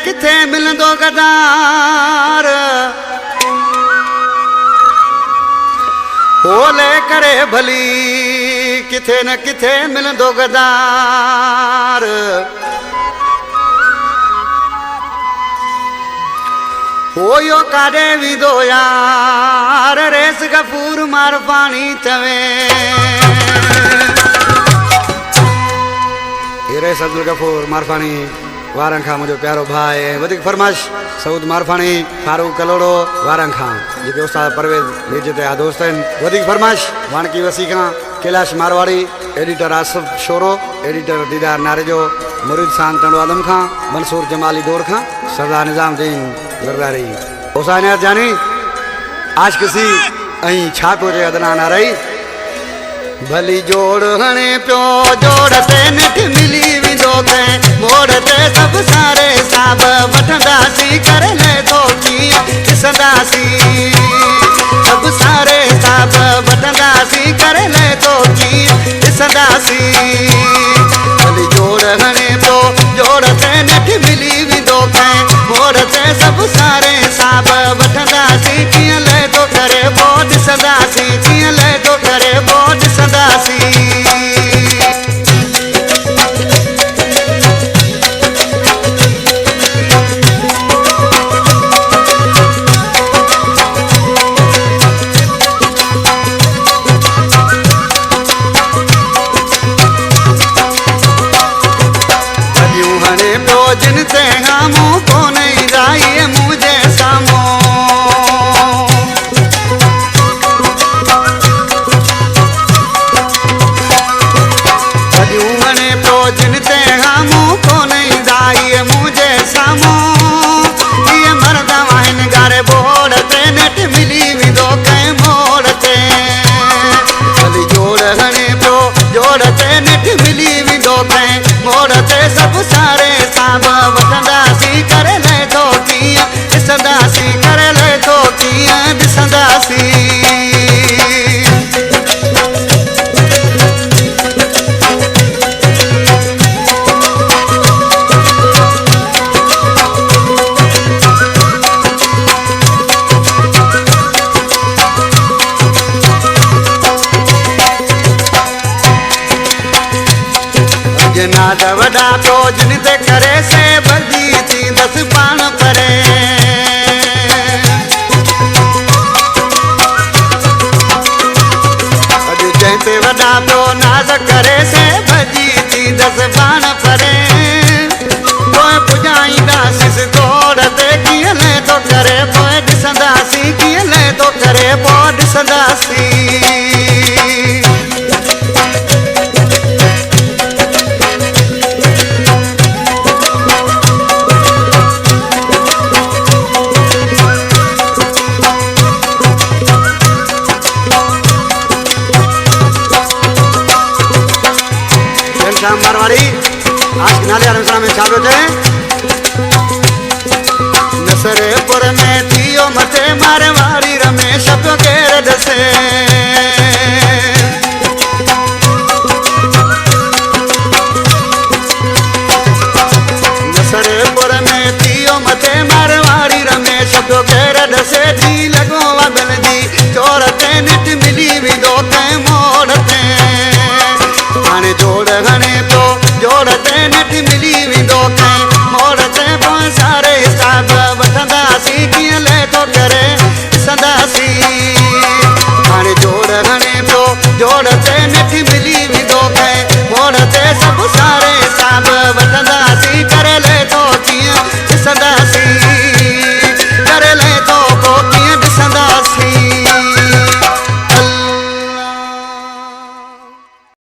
किथे मिलंदो गदार ओले करे भली किथे न किथे मिलंदो गदार ओयो काॾे विदो यार रेस गफूर मार पाणी चवे रेस अब्दुल गफूर मारफाणी वारन खां मुंहिंजो प्यारो भाउ ऐं वधीक फरमाइश सऊद मारफाणी फारूक कलोड़ो वारन खां जेके उस्ताद परवेज़ मिर्ज़ ते आ दोस्त आहिनि वधीक फरमाइश वाणकी वसी खां Kailash Marwari editor Asif sorrow editor दीदार नारेजो मुरीद शान तंडो आलम खां मंसूर जमाली दौर खां सरदार निज़ामुद्दीन ज़रदारी हुसैन जानी आशिक़ी ऐं छा पियो चए अदनान आरई भली जोड़ हणे पियो जोड़ ते निठ मिली विंदो कंहिं मोड़ ते सभु सारे साब वठंदासीं करे ले थो कीअं ॾिसंदासीं सभु सारे साब वठंदासीं करे ले थो कीअं ॾिसंदासीं भली जोड़ हणे पियो जोड़ ते निठ मिली विंदो कंहिं मोड़ ते सभु सारे साब वठंदासीं कीअं ले थो करे पोइ ॾिसंदासीं कीअं ले थो करे पोइ ॾिसंदासीं जिन ते हामू कोन ईंदाई मुंहिंजे साम्हूं भॼूं हणे पियो जिन ते हामू कोन ईंदाई मुंहिंजे साम्हूं इहे मर्द आहिनि गारे बोड़ ते नेट मिली वेंदो कंहिं मोड़ ते भली जोड़ हणे पियो जोड़ ते नेट मिली वेंदो कंहिं मोड़ ते सभु सारे साब वठंदासीं करे ले थो कीअं ॾिसंदासीं करे ले थो कीअं ॾिसंदासीं नाद वॾा तो जिन ते करे से बदी थी दस पाण परे अॼु जंहिं ते वॾा तो नाज़ करे से भॼी थी दस पाण परे पोइ पुॼाईंदासीं तोड़ ते कीअं ले थो करे पोइ ॾिसंदासीं कीअं ले थो करे पोइ ॾिसंदासीं मारवाड़ी आज नाले आरमसरा में छा पियो चए नसरेपुर में थियो मथे मारवाड़ी रमेश पियो केर ॾसे नसरेपुर में थियो मथे मारवाड़ी रमेश पियो केर ॾसे थी लॻो वॻल जी चोर ते निट मिली वेंदो कंहिं मोड़ ते हाणे जोड़ हणे पियो जोड़ ते निठ